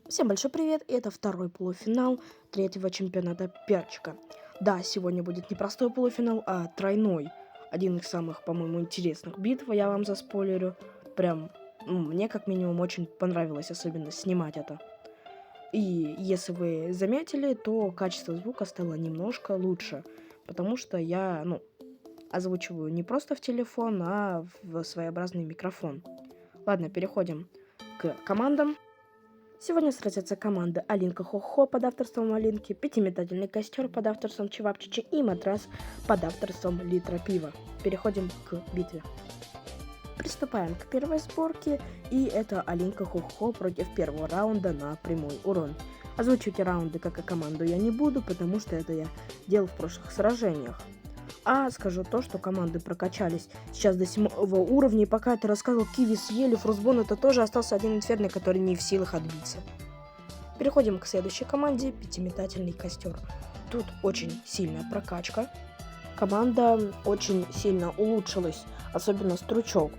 Всем большой привет, и это второй полуфинал третьего чемпионата Перчика. Да, сегодня будет не простой полуфинал, а тройной. Один из самых, по-моему, интересных битв, я вам заспойлерю. Прям, мне как минимум очень понравилось особенно снимать это. И если вы заметили, то качество звука стало немножко лучше, потому что я, озвучиваю не просто в телефон, а в своеобразный микрофон. Ладно, переходим к командам. Сегодня сразятся команды Алинка Хо-Хо под авторством Алинки, Пятиметательный костер под авторством Чевапчичи и Матрас под авторством Литра Пива. Переходим к битве. Приступаем к первой сборке, и это Алинка Хо-Хо против первого раунда на прямой урон. Озвучивать раунды как и команду я не буду, потому что это я делал в прошлых сражениях. А скажу то, что команды прокачались сейчас до 7 уровня, и пока это рассказывал, Киви съели, Фрустбон, это тоже остался один инферный, который не в силах отбиться. Переходим к следующей команде, Пятиметательный костер. Тут очень сильная прокачка. Команда очень сильно улучшилась, особенно Стручок.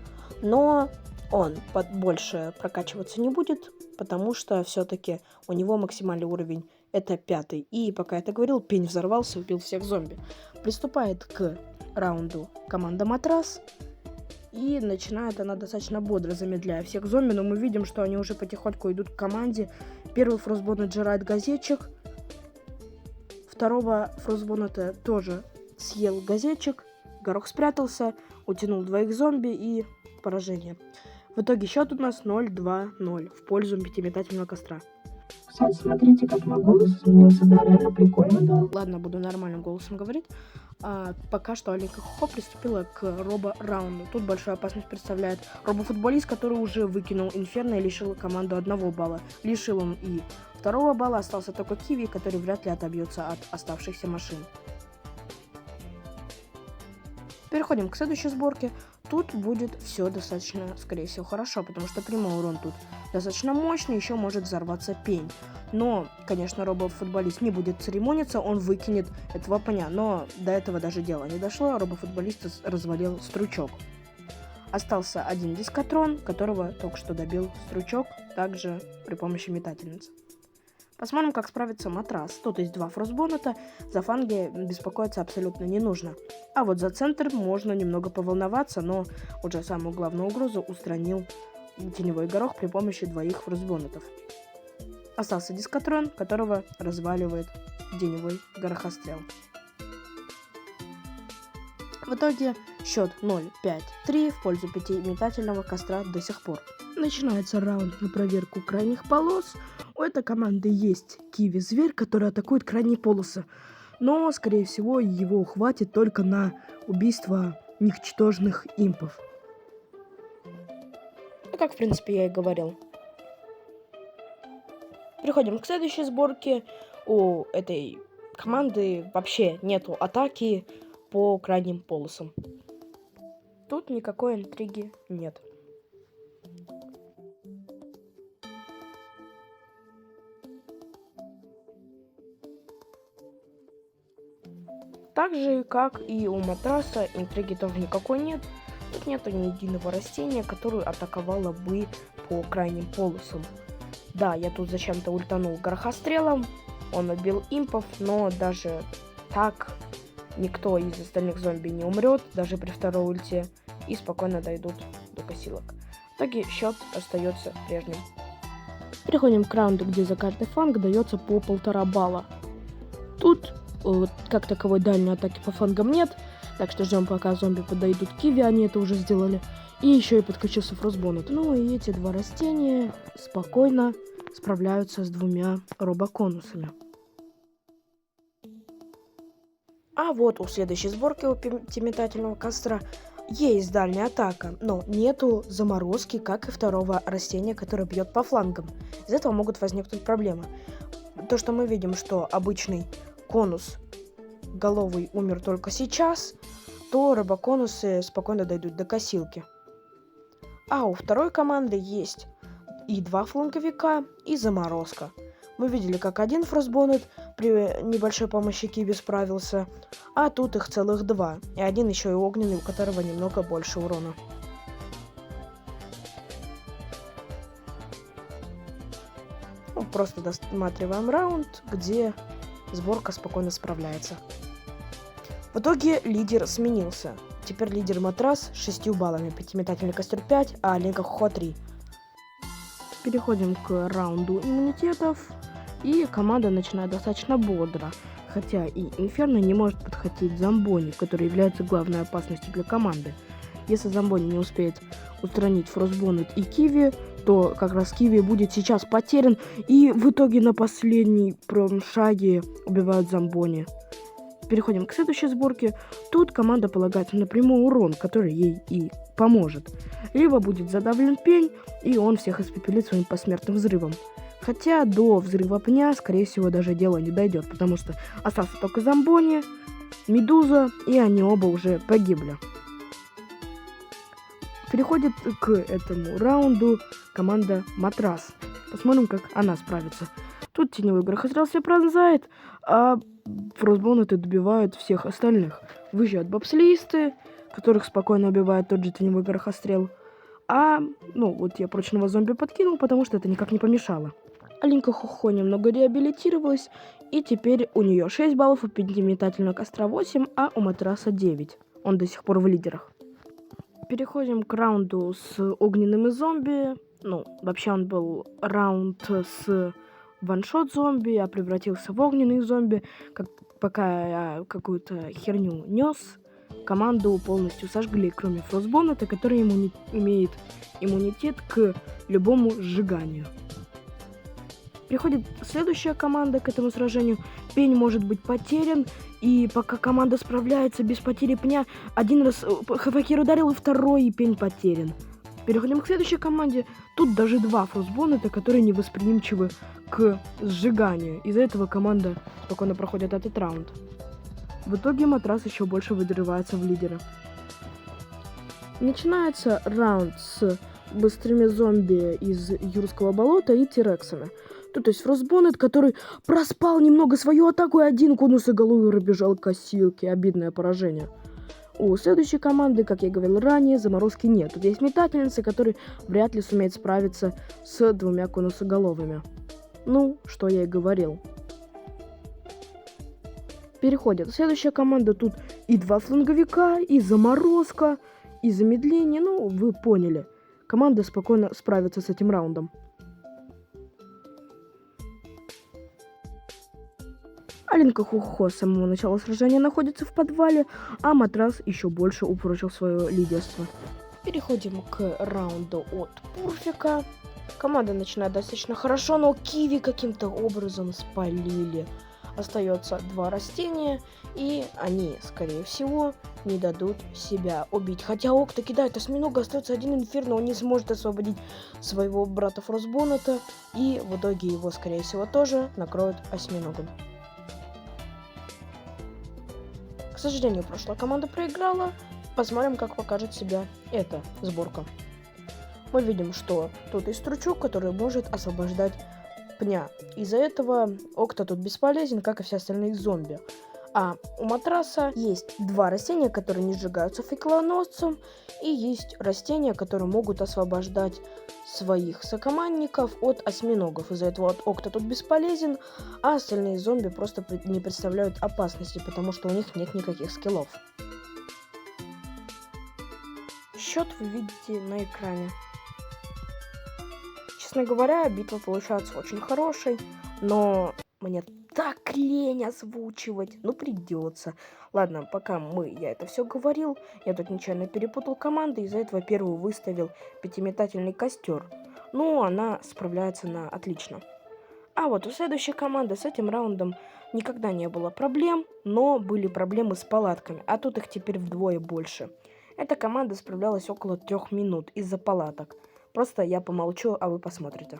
Но он больше прокачиваться не будет, потому что все-таки у него максимальный уровень это 5. И пока я это говорил, пень взорвался, убил всех зомби. Приступает к раунду команда Матрас. И начинает она достаточно бодро, замедляя всех зомби. Но мы видим, что они уже потихоньку идут к команде. Первый Фростбон отжирает газетчик. Второго Фростбона-то тоже съел газетчик. Горох спрятался, утянул двоих зомби и поражение. В итоге счет у нас 0-2-0 в пользу пятиметательного костра. Кстати, смотрите, как мой голос изменился, да, реально прикольно, да. Ладно, буду нормальным голосом говорить. Пока что Алинка Хо приступила к робо-раунду. Тут большую опасность представляет робофутболист, который уже выкинул Инферно и лишил команду 1 балла. Лишил он и 2 балла, остался только Киви, который вряд ли отобьется от оставшихся машин. Переходим к следующей сборке. Тут будет все достаточно, скорее всего, хорошо, потому что прямой урон тут достаточно мощный, еще может взорваться пень. Но, конечно, робофутболист не будет церемониться, он выкинет этого пня, но до этого даже дело не дошло, робофутболист развалил Стручок. Остался один дискатрон, которого только что добил Стручок, также при помощи метательницы. Посмотрим, как справится Матрас. Тут есть 2 фростбоната, за фанги беспокоиться абсолютно не нужно. А вот за центр можно немного поволноваться, но уже самую главную угрозу устранил теневой горох при помощи 2 фростбонатов. Остался дискатрон, которого разваливает теневой горохострел. В итоге счет 0-5-3 в пользу пятиметательного костра до сих пор. Начинается раунд на проверку крайних полос. У этой команды есть Киви-зверь, который атакует крайние полосы. Но, скорее всего, его хватит только на убийство ничтожных импов. Как, в принципе, я и говорил. Переходим к следующей сборке. У этой команды вообще нету атаки по крайним полосам. Тут никакой интриги нет. Так же, как и у Матраса, интриги тоже никакой нет. Тут нету ни единого растения, которое атаковало бы по крайним полосам. Да, я тут зачем-то ультанул горохострелом, он отбил импов, но даже так никто из остальных зомби не умрет, даже при второй ульте, и спокойно дойдут до косилок. В итоге счет остается прежним. Переходим к раунду, где за каждый фланг дается по 1,5 балла. Тут как таковой дальней атаки по флангам нет, так что ждем, пока зомби подойдут к Киви, они это уже сделали. И еще и подкачался Фростбонат. Ну и эти 2 растения спокойно справляются с 2 робоконусами. А вот у следующей сборки у пятиметательного костра есть дальняя атака, но нету заморозки, как и 2 растения, которое бьет по флангам. Из этого могут возникнуть проблемы. То, что мы видим, что обычный конус головый умер только сейчас, то робоконусы спокойно дойдут до косилки. А у второй команды есть и 2 фланговика, и заморозка. Мы видели, как один фростбонет при небольшой помощи Киви справился, а тут их целых 2, и один еще и огненный, у которого немного больше урона. Ну, просто досматриваем раунд, где сборка спокойно справляется. В итоге лидер сменился. Теперь лидер Матрас с 6 баллами, пятиметательный костер 5, а Алинка Хохо 3. Переходим к раунду иммунитетов, и команда начинает достаточно бодро. Хотя и Инферно не может подхватить Зомбони, который является главной опасностью для команды. Если Зомбони не успеет устранить Фростбоннет и Киви, то как раз Киви будет сейчас потерян, и в итоге на последней шаге убивают Зомбони. Переходим к следующей сборке. Тут команда полагается на прямой урон, который ей и поможет. Либо будет задавлен пень, и он всех испепелит своим посмертным взрывом. Хотя до взрыва пня, скорее всего, даже дело не дойдет, потому что остался только Зомбони, Медуза, и они оба уже погибли. Переходит к этому раунду команда Матрас. Посмотрим, как она справится. Тут теневой грохострел все пронзает, а Фростбоннеты добивают всех остальных. Выезжают бобслеисты, которых спокойно убивает тот же теневой грохострел. Вот я прочного зомби подкинул, потому что это никак не помешало. Алинка Хохо немного реабилитировалась, и теперь у нее 6 баллов, у пятиметательного костра 8, а у Матраса 9. Он до сих пор в лидерах. Переходим к раунду с огненными зомби. Вообще он был раунд с ваншот зомби, я превратился в огненный зомби. Пока я какую-то херню нес, команду полностью сожгли, кроме Фростбоннета, который имеет иммунитет к любому сжиганию. Приходит следующая команда к этому сражению. Пень может быть потерян, и пока команда справляется без потери пня, один раз Хафакир ударил, и второй, и пень потерян. Переходим к следующей команде. Тут даже 2 Фростбоннета, которые невосприимчивы к сжиганию. Из-за этого команда спокойно проходит этот раунд. В итоге Матрас еще больше выдрывается в лидера. Начинается раунд с быстрыми зомби из Юрского болота и Тирексами. Тут есть Фростбоннет, который проспал немного свою атаку, и один конусоголовый пробежал к косилке. Обидное поражение. У следующей команды, как я говорил ранее, заморозки нет. Тут есть метательница, который вряд ли сумеет справиться с 2 конусоголовыми. Что я и говорил. Переходит следующая команда. Тут и 2 фланговика, и заморозка, и замедление. Вы поняли. Команда спокойно справится с этим раундом. Алинка Хохо с самого начала сражения находится в подвале, а Матрас еще больше упрочил свое лидерство. Переходим к раунду от Пурфика. Команда начинает достаточно хорошо, но Киви каким-то образом спалили. Остается 2 растения, и они, скорее всего, не дадут себя убить. Хотя Окта кидает осьминога, остается один Инферно, он не сможет освободить своего брата Фростбоннета, и в итоге его, скорее всего, тоже накроют осьминогом. К сожалению, прошлая команда проиграла. Посмотрим, как покажет себя эта сборка. Мы видим, что тут есть стручок, который может освобождать пня. Из-за этого Окта тут бесполезен, как и все остальные зомби. А у Матраса есть 2 растения, которые не сжигаются факелоносцем, и есть растения, которые могут освобождать своих сокомандников от осьминогов. Из-за этого Окта тут бесполезен, а остальные зомби просто не представляют опасности, потому что у них нет никаких скиллов. Счет вы видите на экране. Честно говоря, битва получается очень хорошей, но мне так лень озвучивать, придется. Ладно, пока я это все говорил, я тут нечаянно перепутал команды, из-за этого первую выставил пятиметательный костер. Она справляется на отлично. А вот у следующей команды с этим раундом никогда не было проблем, но были проблемы с палатками, а тут их теперь вдвое больше. Эта команда справлялась около 3 минут из-за палаток. Просто я помолчу, а вы посмотрите.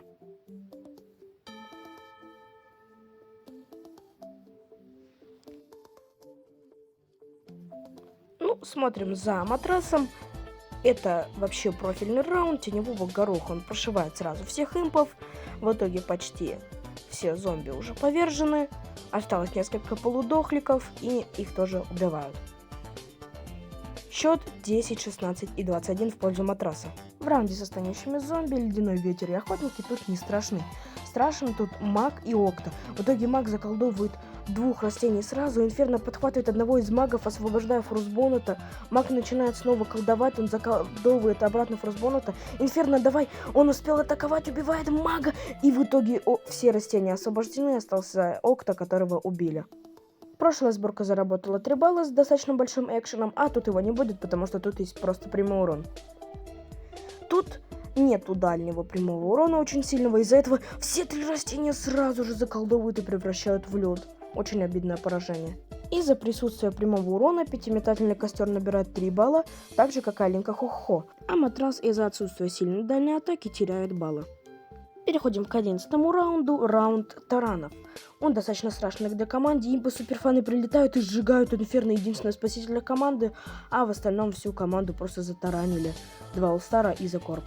Смотрим за Матрасом. Это вообще профильный раунд теневого гороха. Он прошивает сразу всех импов. В итоге почти все зомби уже повержены. Осталось несколько полудохликов, и их тоже убивают. Счет 10, 16 и 21 в пользу Матраса. В раунде с останущими зомби, ледяной ветер и охотники тут не страшны. страшен тут маг и Окта. В итоге маг заколдовывает двух растений сразу. Инферно подхватывает одного из магов, освобождая Фростбоннета. Маг начинает снова колдовать, он заколдовывает обратно Фростбоннета. Инферно, давай! Он успел атаковать, убивает мага! И в итоге все растения освобождены, остался Окта, которого убили. Прошлая сборка заработала 3 балла с достаточно большим экшеном, а тут его не будет, потому что тут есть просто прямой урон. Тут нету дальнего прямого урона очень сильного, из-за этого все 3 растения сразу же заколдовывают и превращают в лед. Очень обидное поражение. Из-за присутствия прямого урона пятиметательный костер набирает 3 балла, так же как и Алинка Хо-Хо, а матрас из-за отсутствия сильной дальней атаки теряет баллы. Переходим к 11-му раунду, раунд таранов. Он достаточно страшный для команды, импы суперфаны прилетают и сжигают Инферно, единственного спасителя команды, а в остальном всю команду просто затаранили. 2 Олстара и Закорп.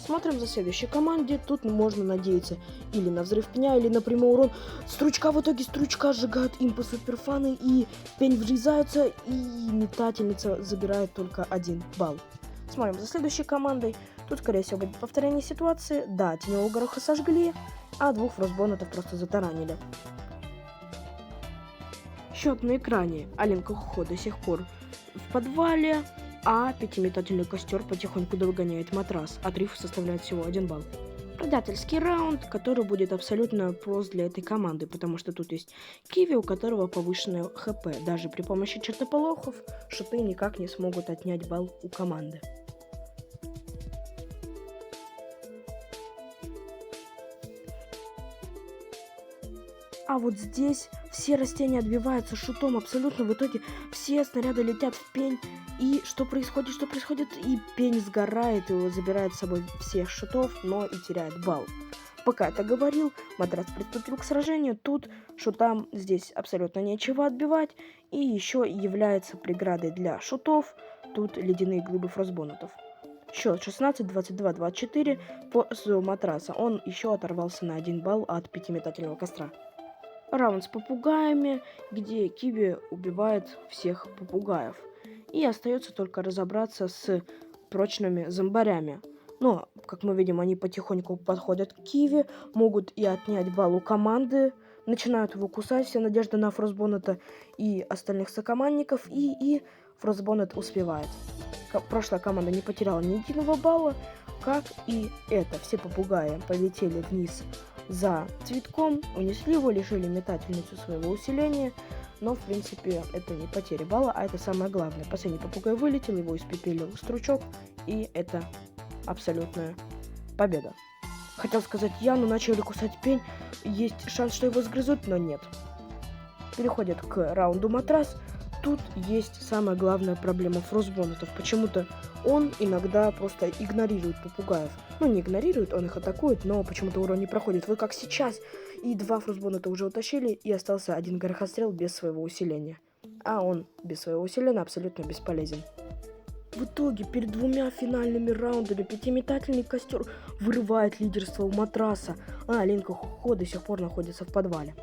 Смотрим за следующей команде, тут можно надеяться или на взрыв пня, или на прямой урон. Стручка, в итоге стручка сжигают импы суперфаны, и пень врезается, и метательница забирает только 1 балл. Смотрим за следующей командой. Тут, скорее всего, будет повторение ситуации. Да, теневого гороха сожгли, а 2 Фростбоннетов просто затаранили. Счет на экране. Алинка Хо до сих пор в подвале, а пятиметательный костер потихоньку догоняет матрас, а Триф составляет всего 1 балл. Предательский раунд, который будет абсолютно прост для этой команды, потому что тут есть Киви, у которого повышенное ХП. Даже при помощи чертополохов шуты никак не смогут отнять балл у команды. А вот здесь все растения отбиваются шутом абсолютно. В итоге все снаряды летят в пень. И что происходит? И пень сгорает, и забирает с собой всех шутов, но и теряет балл. Пока это говорил, матрас приступил к сражению. Тут шутам здесь абсолютно нечего отбивать. И еще является преградой для шутов тут ледяные глыбы Фростбоннетов. Счет 16, 22, 24 по матраса. Он еще оторвался на 1 балл от пятиметательного костра. Раунд с попугаями, где Киви убивает всех попугаев. И остается только разобраться с прочными зомбарями. Но, как мы видим, они потихоньку подходят к Киви, могут и отнять балл у команды, начинают его кусать, вся надежда на Фростбоннета и остальных сокомандников, и Фростбоннет успевает. Прошлая команда не потеряла ни единого балла, как и это. Все попугаи полетели вниз за цветком, унесли его, лишили метательницу своего усиления, но в принципе это не потеря балла, а это самое главное. Последний попугай вылетел, его испепелил стручок, и это абсолютная победа. Хотел сказать я, но начали кусать пень, есть шанс, что его сгрызут, но нет. Переходят к раунду матрас. Тут есть самая главная проблема Фростбоннетов. Почему-то он иногда просто игнорирует попугаев. Ну, не игнорирует, он их атакует, но почему-то урон не проходит. Вот как сейчас. И 2 Фростбоннета уже утащили, и остался 1 горохострел без своего усиления. А он без своего усиления абсолютно бесполезен. В итоге, перед 2 финальными раундами пятиметательный костер вырывает лидерство у матраса, а Алинка Хо до сих пор находится в подвале.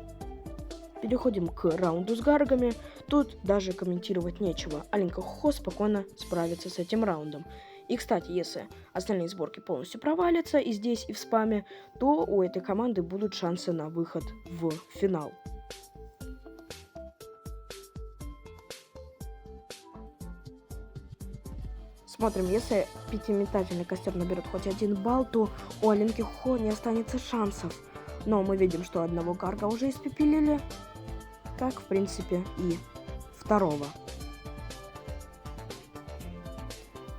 Переходим к раунду с гаргами. Тут даже комментировать нечего. Алинка Хо спокойно справится с этим раундом. И, кстати, если остальные сборки полностью провалятся и здесь, и в спаме, то у этой команды будут шансы на выход в финал. Смотрим, если пятиметательный костер наберет хоть 1 балл, то у Алинки Хо не останется шансов. Но мы видим, что одного гарга уже испепелили, как, в принципе, и второго.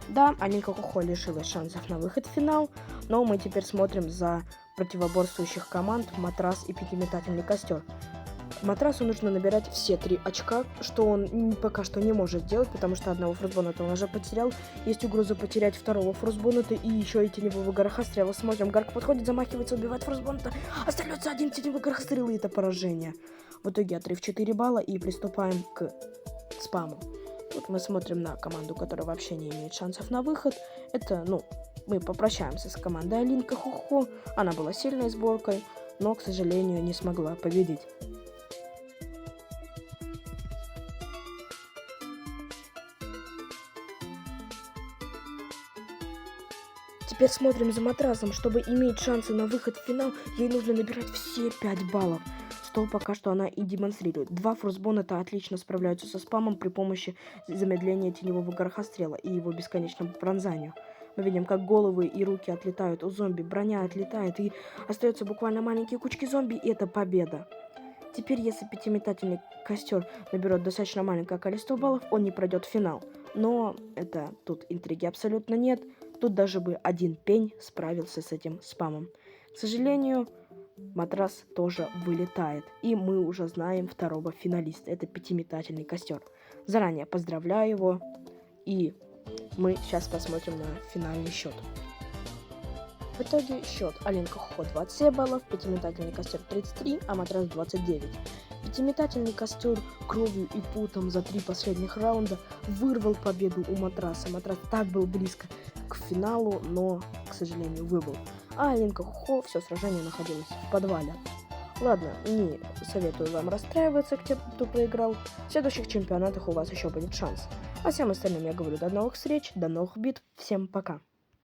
Да, Алинка Хо лишилась шансов на выход в финал, но мы теперь смотрим за противоборствующих команд Матрас и пятиметательный костер. Матрасу нужно набирать все 3 очка, что он пока что не может делать, потому что одного Фростбоннета он уже потерял. Есть угроза потерять второго Фростбоннета и еще и теневого горохострела. Смотрим, Гарк подходит, замахивается, убивает Фростбоннета. Остается 1 теневой горохострел, и это поражение. В итоге отрыв 4 балла, и приступаем к спаму. Тут мы смотрим на команду, которая вообще не имеет шансов на выход. Это, мы попрощаемся с командой Алинка Хо-Хо. Она была сильной сборкой, но, к сожалению, не смогла победить. Теперь смотрим за матрасом. Чтобы иметь шансы на выход в финал, ей нужно набирать все 5 баллов. Что пока что она и демонстрирует. Два фростбонета отлично справляются со спамом при помощи замедления теневого горохострела и его бесконечному пронзанию. Мы видим, как головы и руки отлетают у зомби, броня отлетает, и остаются буквально маленькие кучки зомби, и это победа. Теперь, если пятиметательный костер наберет достаточно маленькое количество баллов, он не пройдет в финал. Но это тут интриги абсолютно нет. Тут даже бы один пень справился с этим спамом. К сожалению, матрас тоже вылетает. И мы уже знаем второго финалиста. Это пятиметательный костер. Заранее поздравляю его. И мы сейчас посмотрим на финальный счет. В итоге счет: Алинка Хо 27 баллов, пятиметательный костер 33, а матрас 29. Пятиметательный костер кровью и потом за 3 последних раунда вырвал победу у матраса. Матрас так был близко к финалу, но, к сожалению, выбыл. А Алинка Хо все сражение находилась в подвале. Ладно, не советую вам расстраиваться, те, кто проиграл. В следующих чемпионатах у вас еще будет шанс. А всем остальным я говорю: до новых встреч, до новых битв. Всем пока.